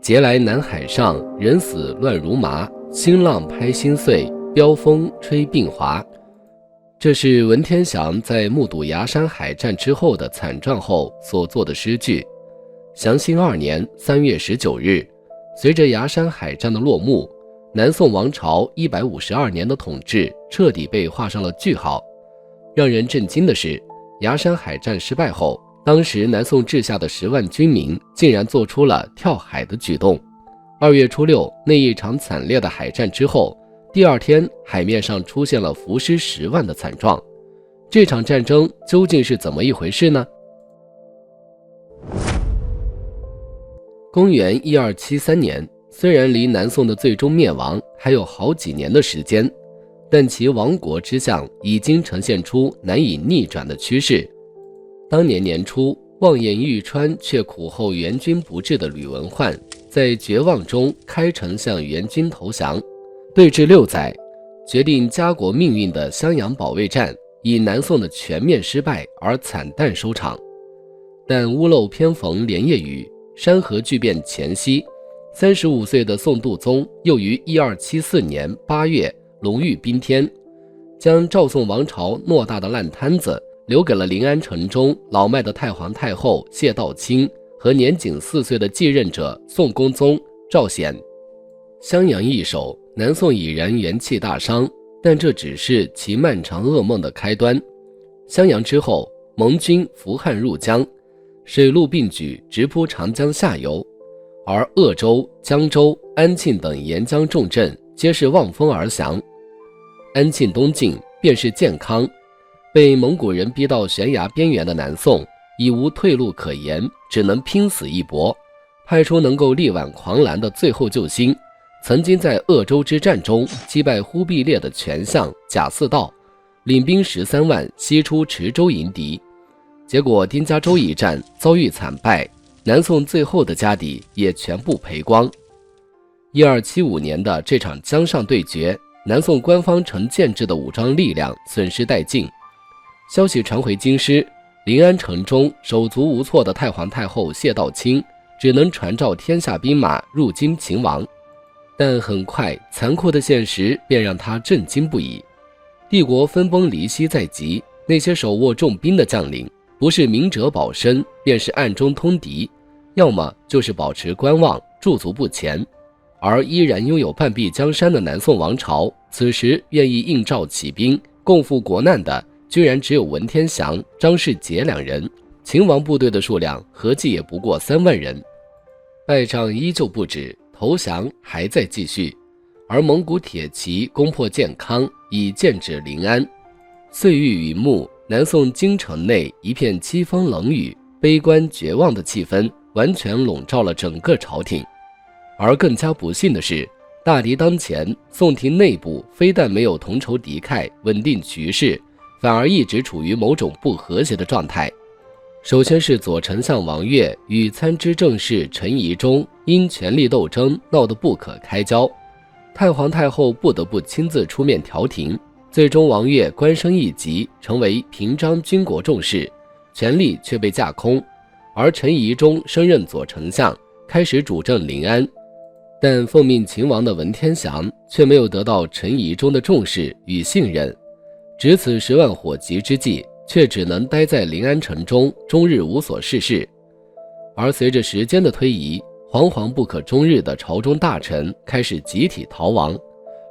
劫来南海上，人死乱如麻。新浪拍心碎，飙风吹鬓华。这是文天祥在目睹崖山海战之后的惨状后所作的诗句。祥兴2年3月19日，随着崖山海战的落幕，南宋王朝152年的统治彻底被画上了句号。让人震惊的是，崖山海战失败后，当时南宋治下的10万军民竟然做出了跳海的举动。2月初6那一场惨烈的海战之后，第2天海面上出现了浮尸10万的惨状。这场战争究竟是怎么一回事呢？公元1273年，虽然离南宋的最终灭亡还有好几年的时间，但其亡国之象已经呈现出难以逆转的趋势。当年年初，望眼欲穿却苦候援军不至的吕文焕，在绝望中开城向援军投降。对峙6载，决定家国命运的襄阳保卫战，以南宋的全面失败而惨淡收场。但屋漏偏逢连夜雨，山河巨变前夕，35岁的宋度宗又于1274年8月龙驭宾天，将赵宋王朝偌大的烂摊子留给了临安城中老迈的太皇太后谢道清和年仅4岁的继任者宋恭宗赵显。襄阳易手，南宋已然元气大伤，但这只是其漫长噩梦的开端。襄阳之后，蒙军扶汉入江，水陆并举，直扑长江下游，而鄂州、江州、安庆等沿江重镇皆是望风而降。安庆东进便是建康，被蒙古人逼到悬崖边缘的南宋已无退路可言，只能拼死一搏，派出能够力挽狂澜的最后救星，曾经在鄂州之战中击败忽必烈的权相贾似道，领兵13万西出池州迎敌。结果丁家州一战遭遇惨败，南宋最后的家底也全部赔光。1275年的这场江上对决，南宋官方曾建制的武装力量损失殆尽。消息传回京师，临安城中手足无措的太皇太后谢道清只能传召天下兵马入京擒王。但很快，残酷的现实便让他震惊不已。帝国分崩离析在即，那些手握重兵的将领，不是明哲保身，便是暗中通敌，要么就是保持观望，驻足不前。而依然拥有半壁江山的南宋王朝，此时愿意应召起兵共赴国难的，居然只有文天祥、张世杰2人，秦王部队的数量合计也不过3万人。败仗依旧不止，投降还在继续，而蒙古铁骑攻破建康，已剑指临安。岁月云暮，南宋京城内一片凄风冷雨，悲观绝望的气氛完全笼罩了整个朝廷。而更加不幸的是，大敌当前，宋廷内部非但没有同仇敌忾稳定局势，反而一直处于某种不和谐的状态。首先是左丞相王悦与参知政事陈宜中因权力斗争闹得不可开交，太皇太后不得不亲自出面调停，最终王悦官升一级，成为平章军国重事，权力却被架空，而陈宜中升任左丞相，开始主政临安。但奉命秦王的文天祥却没有得到陈宜中的重视与信任，值此10万火急之际，却只能待在临安城中，终日无所事事。而随着时间的推移，惶惶不可终日的朝中大臣开始集体逃亡。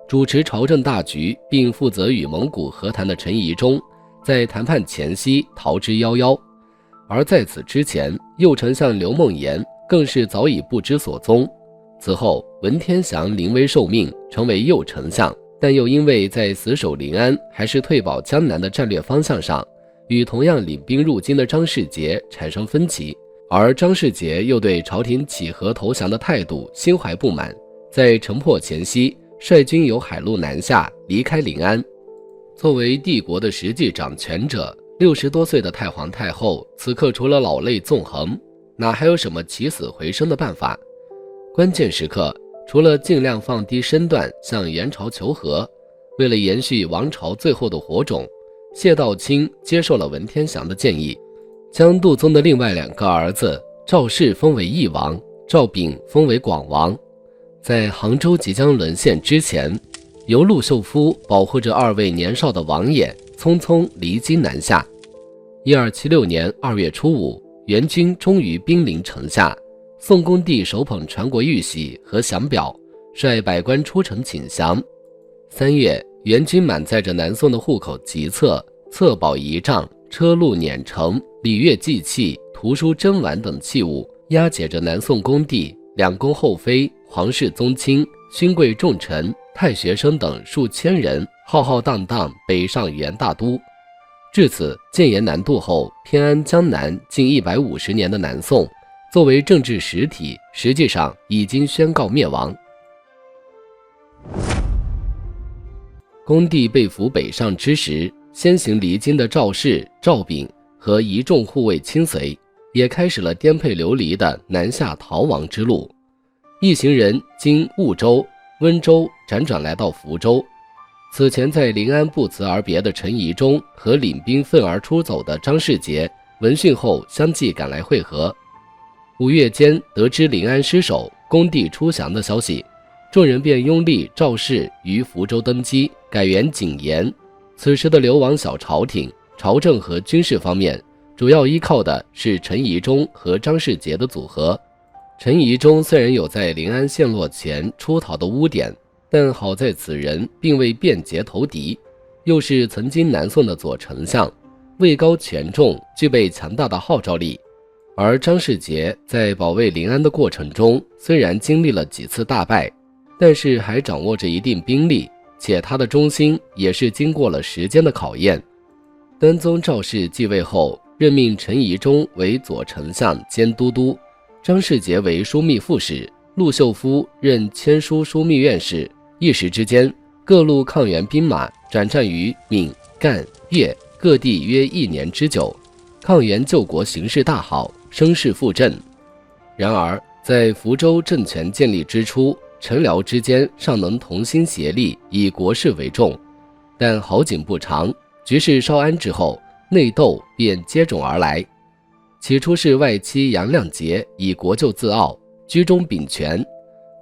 主持朝政大局并负责与蒙古和谈的陈宜中，在谈判前夕逃之夭夭。而在此之前，右丞相刘梦妍更是早已不知所踪。此后，文天祥临危受命，成为右丞相，但又因为在死守临安还是退保江南的战略方向上，与同样领兵入京的张世杰产生分歧，而张世杰又对朝廷乞和投降的态度心怀不满，在城破前夕率军由海路南下，离开临安。作为帝国的实际掌权者，60多岁的太皇太后此刻除了老泪纵横，哪还有什么起死回生的办法？关键时刻，除了尽量放低身段向元朝求和，为了延续王朝最后的火种，谢道清接受了文天祥的建议，将杜宗的另外2个儿子赵氏封为义王，赵昺封为广王。在杭州即将沦陷之前，由陆秀夫保护着2位年少的王爷匆匆离京南下。1276年2月初5，元军终于兵临城下。宋恭帝手捧传国玉玺和降表，率百官出城请降。3月，元军满载着南宋的户口籍册、册宝仪仗、车辂辇城、礼乐祭器、图书珍玩等器物，押解着南宋恭帝、两宫后妃、皇室宗亲、勋贵重臣、太学生等数千人，浩浩荡荡北上元大都。至此，建炎南渡后，偏安江南近150年的南宋，作为政治实体，实际上已经宣告灭亡。恭帝被俘北上之时，先行离京的赵氏、赵昺和一众护卫亲随，也开始了颠沛流离的南下逃亡之路。一行人经婺州、温州辗转来到福州。此前在临安不辞而别的陈宜中和领兵愤而出走的张世杰闻讯后相继赶来会合。5月间得知临安失守，恭帝出降的消息，众人便拥立赵氏于福州登基，改元景炎。此时的流亡小朝廷，朝政和军事方面主要依靠的是陈宜中和张世杰的组合。陈宜中虽然有在临安陷落前出逃的污点，但好在此人并未变节投敌，又是曾经南宋的左丞相，位高权重，具备强大的号召力。而张世杰在保卫临安的过程中，虽然经历了几次大败，但是还掌握着一定兵力，且他的忠心也是经过了时间的考验。端宗赵氏继位后，任命陈宜中为左丞相兼都督，张世杰为枢密副使，陆秀夫任签书枢密院士。一时之间，各路抗元兵马转战于闽、赣、粤各地约1年之久，抗元救国形势大好，声势复振。然而，在福州政权建立之初，陈辽之间尚能同心协力，以国事为重。但好景不长，局势稍安之后，内斗便接踵而来。起初是外戚杨亮节以国舅自傲，居中秉权。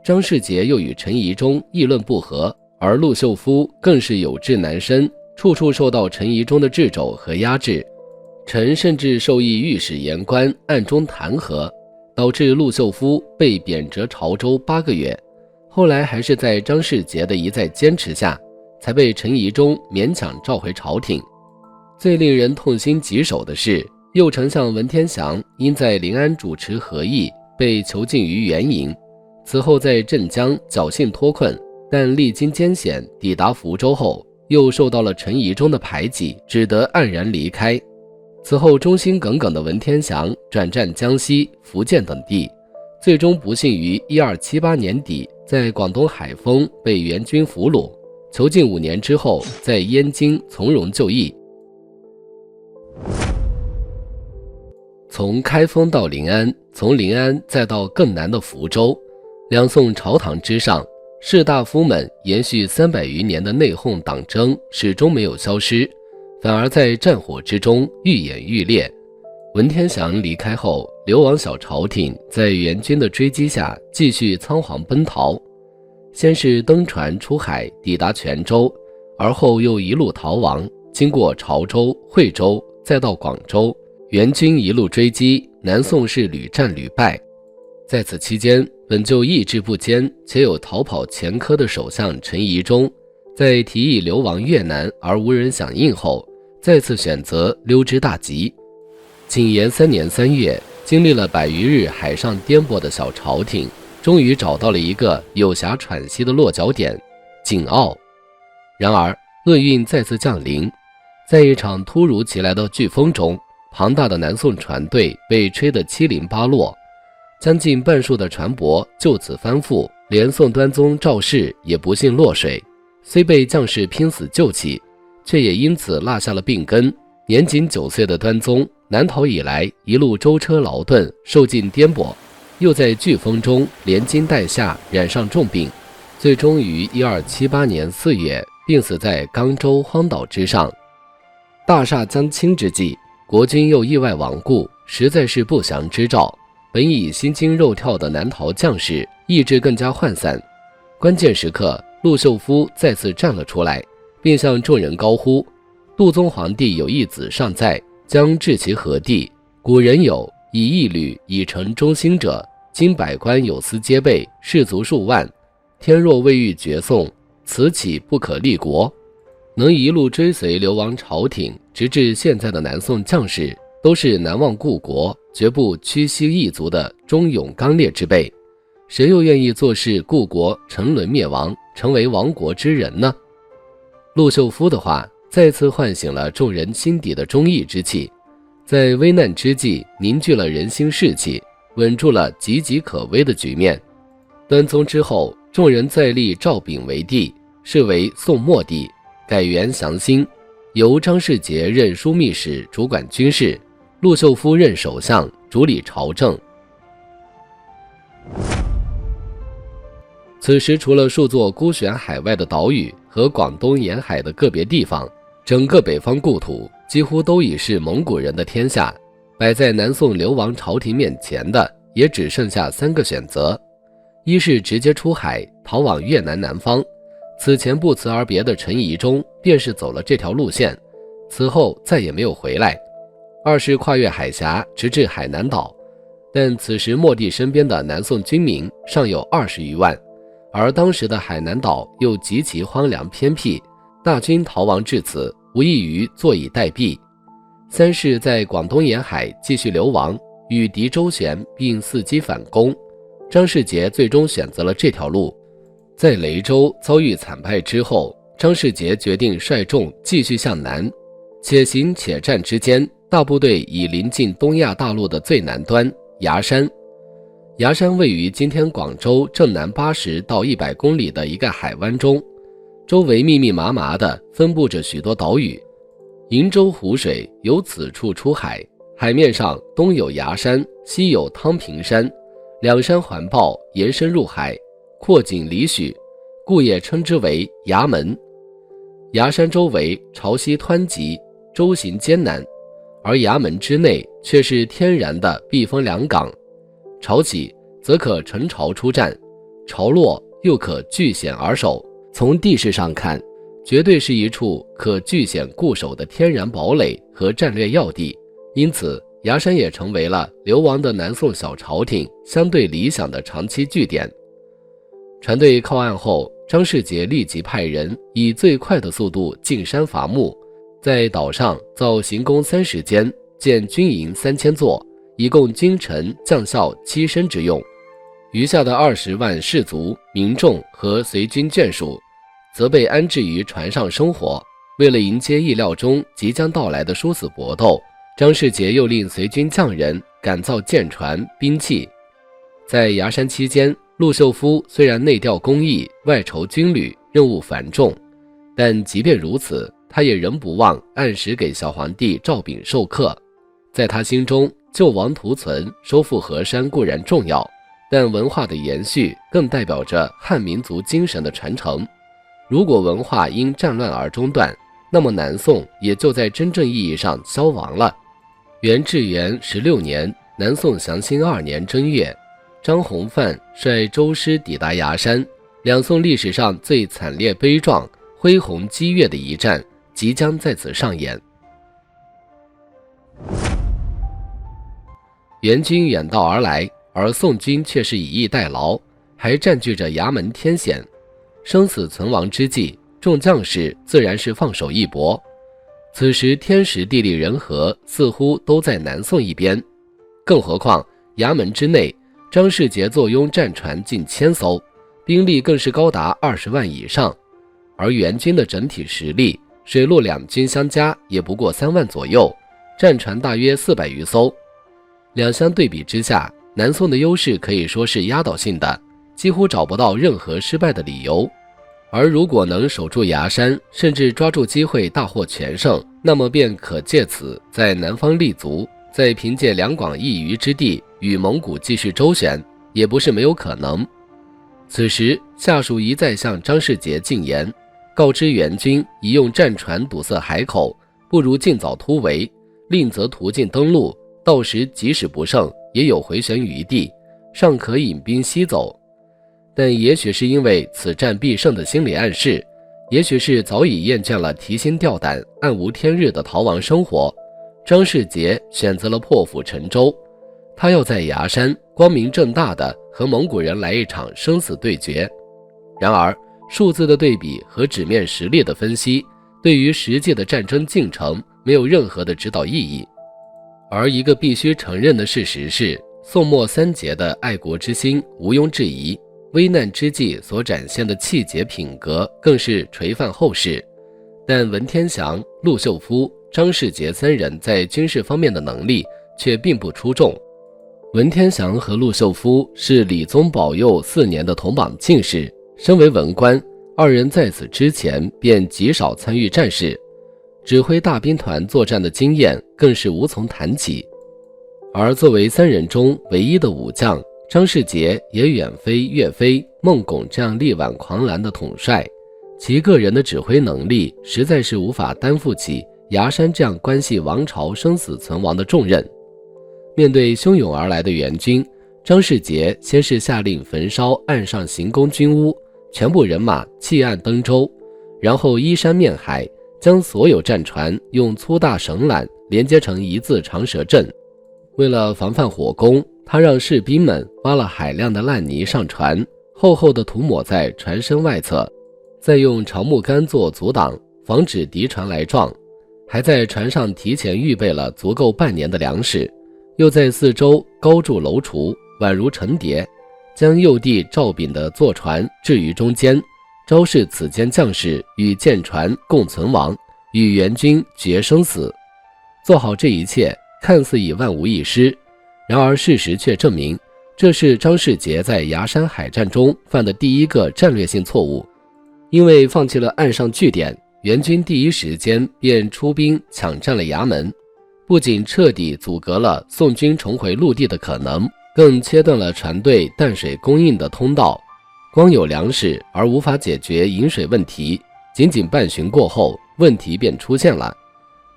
张世杰又与陈宜中议论不合，而陆秀夫更是有志难伸，处处受到陈宜中的掣肘和压制。陈甚至授意御史言官暗中弹劾，导致陆秀夫被贬谪潮州8个月。后来还是在张世杰的一再坚持下，才被陈宜中勉强召回朝廷。最令人痛心疾首的是，右丞相文天祥因在临安主持和议，被囚禁于元营。此后在镇江侥幸脱困，但历经艰险抵达福州后，又受到了陈宜中的排挤，只得黯然离开。此后忠心耿耿的文天祥转战江西、福建等地，最终不幸于1278年底在广东海丰被元军俘虏，囚禁5年之后，在燕京从容就义。从开封到临安，从临安再到更南的福州，两宋朝堂之上，士大夫们延续300余年的内讧党争始终没有消失，反而在战火之中愈演愈烈。文天祥离开后，流亡小朝廷在元军的追击下继续仓皇奔逃，先是登船出海抵达泉州，而后又一路逃亡，经过潮州、惠州，再到广州。元军一路追击，南宋是屡战屡败。在此期间，本就意志不坚且有逃跑前科的首相陈宜中，在提议流亡越南而无人响应后，再次选择溜之大吉。景延3年3月，经历了100余日海上颠簸的小朝廷，终于找到了一个有暇喘息的落脚点——景澳。然而，厄运再次降临，在一场突如其来的飓风中，庞大的南宋船队被吹得七零八落，将近半数的船舶就此翻覆，连宋端宗赵氏也不幸落水。虽被将士拼死救起，却也因此落下了病根。年仅9岁的端宗南逃以来，一路舟车劳顿，受尽颠簸，又在飓风中连惊带吓染上重病，最终于1278年4月病死在冈州荒岛之上。大厦将倾之际，国军又意外亡故，实在是不祥之兆。本已心惊肉跳的南逃将士意志更加涣散。关键时刻，陆秀夫再次站了出来，并向众人高呼：杜宗皇帝有一子尚在，将置其何地？古人有以一旅以成忠心者，今百官有司皆备，士卒数万，天若未遇绝宋，此岂不可立国？能一路追随流亡朝廷直至现在的南宋将士，都是难忘故国，绝不屈膝一族的忠勇刚烈之辈。谁又愿意坐视故国沉沦灭亡，成为亡国之人呢？陆秀夫的话再次唤醒了众人心底的忠义之气，在危难之际凝聚了人心士气，稳住了岌岌可危的局面。端宗之后，众人再立赵昺为帝，是为宋末帝，改元祥兴，由张世杰任枢密使主管军事，陆秀夫任首相主理朝政。此时除了数座孤悬海外的岛屿和广东沿海的个别地方，整个北方故土几乎都已是蒙古人的天下。摆在南宋流亡朝廷面前的也只剩下3个选择：一是直接出海逃往越南南方，此前不辞而别的陈宜中便是走了这条路线，此后再也没有回来；二是跨越海峡直至海南岛，但此时末帝身边的南宋军民尚有20余万，而当时的海南岛又极其荒凉偏僻，大军逃亡至此无异于坐以待毙；三是在广东沿海继续流亡，与敌周旋并伺机反攻。张世杰最终选择了这条路。在雷州遭遇惨败之后，张世杰决定率众继续向南，且行且战之间，大部队已临近东亚大陆的最南端崖山。崖山位于今天广州正南80到100公里的一个海湾中，周围密密麻麻地分布着许多岛屿。瀛洲湖水由此处出海，海面上东有崖山，西有汤平山，两山环抱，延伸入海，阔景里许，故也称之为崖门。崖山周围潮汐湍急，舟行艰难，而崖门之内却是天然的避风良港，潮起则可乘潮出战，潮落又可据险而守。从地势上看，绝对是一处可据险固守的天然堡垒和战略要地，因此崖山也成为了流亡的南宋小朝廷相对理想的长期据点。船队靠岸后，张世杰立即派人以最快的速度进山伐木，在岛上造行宫30间，建军营3000座，以供君臣将校栖身之用。余下的20万士卒、民众和随军眷属则被安置于船上生活。为了迎接意料中即将到来的殊死搏斗，张世杰又令随军匠人改造舰船、兵器。在崖山期间，陆秀夫虽然内调工艺，外筹军旅，任务繁重，但即便如此，他也仍不忘按时给小皇帝赵昺授课。在他心中，救亡图存、收复河山固然重要，但文化的延续更代表着汉民族精神的传承。如果文化因战乱而中断，那么南宋也就在真正意义上消亡了。元至元16年，南宋祥兴2年正月，张弘范率周师抵达崖山，两宋历史上最惨烈悲壮、恢宏激越的一战即将在此上演。元军远道而来，而宋军却是以逸待劳，还占据着崖门天险。生死存亡之际，众将士自然是放手一搏。此时天时地利人和似乎都在南宋一边，更何况崖门之内，张世杰坐拥战船近1000艘，兵力更是高达20万以上，而元军的整体实力，水陆两军相加也不过3万左右，战船大约400余艘。两相对比之下，南宋的优势可以说是压倒性的，几乎找不到任何失败的理由。而如果能守住崖山，甚至抓住机会大获全胜，那么便可借此在南方立足，再凭借两广一隅之地与蒙古继续周旋，也不是没有可能。此时下属一再向张世杰进言，告知元军已用战船堵塞海口，不如尽早突围，另择途径登陆，到时即使不胜，也有回旋余地，尚可引兵西走。但也许是因为此战必胜的心理暗示，也许是早已厌倦了提心吊胆、暗无天日的逃亡生活，张世杰选择了破釜沉舟。他要在崖山光明正大地和蒙古人来一场生死对决。然而，数字的对比和纸面实力的分析，对于实际的战争进程没有任何的指导意义。而一个必须承认的事实是，宋末三杰的爱国之心毋庸置疑，危难之际所展现的气节品格更是垂范后世。但文天祥、陆秀夫、张世杰三人在军事方面的能力却并不出众。文天祥和陆秀夫是理宗保佑4年的同榜进士，身为文官，二人在此之前便极少参与战事，指挥大兵团作战的经验更是无从谈起。而作为三人中唯一的武将，张世杰也远非岳飞、孟拱这样力挽狂澜的统帅，其个人的指挥能力实在是无法担负起崖山这样关系王朝生死存亡的重任。面对汹涌而来的援军，张世杰先是下令焚烧岸上行宫军屋，全部人马弃岸登舟，然后依山面海，将所有战船用粗大绳缆连接成一字长蛇阵。为了防范火攻，他让士兵们挖了海量的烂泥上船，厚厚的涂抹在船身外侧，再用长木杆做阻挡，防止敌船来撞，还在船上提前预备了足够半年的粮食，又在四周高筑楼橱，宛如层叠，将右帝赵炳的坐船置于中间，昭示此间将士与舰船共存亡，与援军决生死。做好这一切，看似已万无一失，然而事实却证明，这是张世杰在崖山海战中犯的第一个战略性错误。因为放弃了岸上据点，援军第一时间便出兵抢占了衙门，不仅彻底阻隔了宋军重回陆地的可能，更切断了船队淡水供应的通道。光有粮食而无法解决饮水问题，仅仅半旬过后，问题便出现了。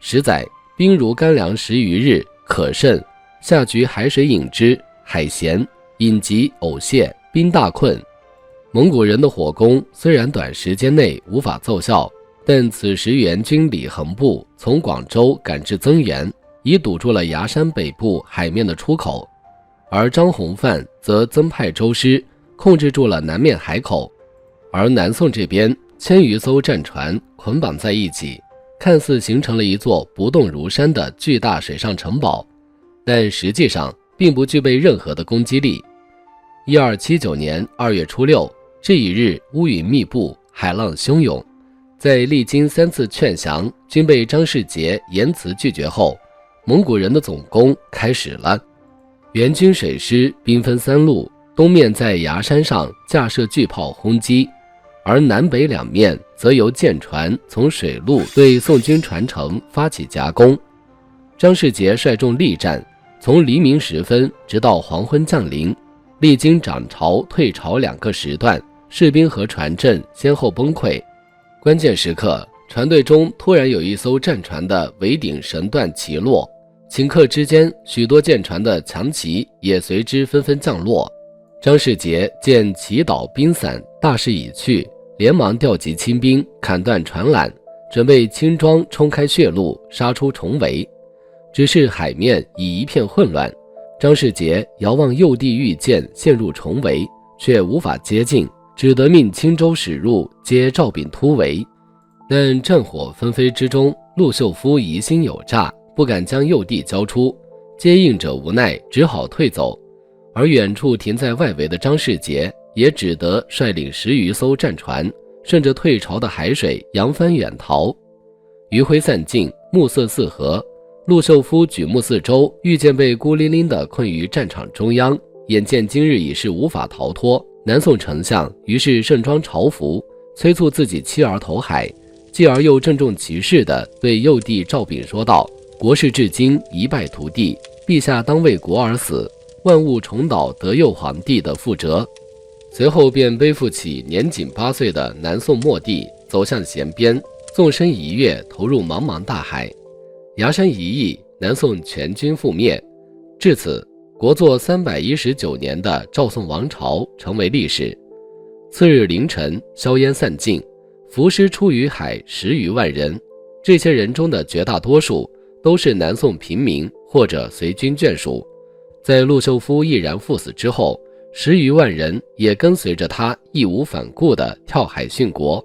10载，兵如干粮10余日，可甚，下局海水饮之，海咸，饮急呕泻，兵大困。蒙古人的火攻虽然短时间内无法奏效，但此时援军李恒部从广州赶至增援，已堵住了崖山北部海面的出口，而张弘范则增派舟师，控制住了南面海口。而南宋这边1000余艘战船捆绑在一起，看似形成了一座不动如山的巨大水上城堡，但实际上并不具备任何的攻击力。1279年2月初6，这一日乌云密布，海浪汹涌，在历经3次劝降均被张世杰严词拒绝后，蒙古人的总攻开始了。援军水师兵分3路，东面在崖山上架设巨炮轰击，而南北两面则由舰船从水路对宋军船城发起夹攻。张世杰率众力战，从黎明时分直到黄昏降临，历经涨潮退潮2个时段，士兵和船阵先后崩溃。关键时刻，船队中突然有一艘战船的桅顶绳段齐落，顷刻之间，许多舰船的墙旗也随之纷纷降落。张世杰见旗倒兵散，大势已去，连忙调集亲兵，砍断船缆，准备轻装冲开血路，杀出重围。只是海面已一片混乱，张世杰遥望右地御舰陷入重围，却无法接近，只得命轻舟驶入，接赵炳突围。但战火纷飞之中，陆秀夫疑心有诈，不敢将右地交出，接应者无奈，只好退走。而远处停在外围的张世杰也只得率领10余艘战船，顺着退潮的海水扬帆远逃。余晖散尽，暮色四合，陆秀夫举目四周，遇见被孤零零地困于战场中央，眼见今日已是无法逃脱，南宋丞相于是盛装朝服，催促自己妻儿投海，继而又郑重其事地对右帝赵炳说道：国事至今一败涂地，陛下当为国而死，万物重蹈德佑皇帝的覆辙。随后便背负起年仅8岁的南宋末帝，走向咸边，纵身一跃，投入茫茫大海。崖山一役，南宋全军覆灭。至此，国祚319年的赵宋王朝成为历史。次日凌晨，硝烟散尽，浮尸出于海10余万人，这些人中的绝大多数都是南宋平民或者随军眷属。在陆秀夫毅然赴死之后，10余万人也跟随着他义无反顾地跳海殉国。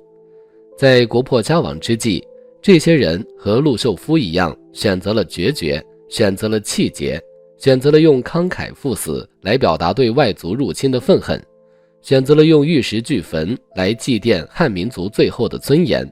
在国破家亡之际，这些人和陆秀夫一样，选择了决绝，选择了气节，选择了用慷慨赴死来表达对外族入侵的愤恨，选择了用玉石俱焚来祭奠汉民族最后的尊严。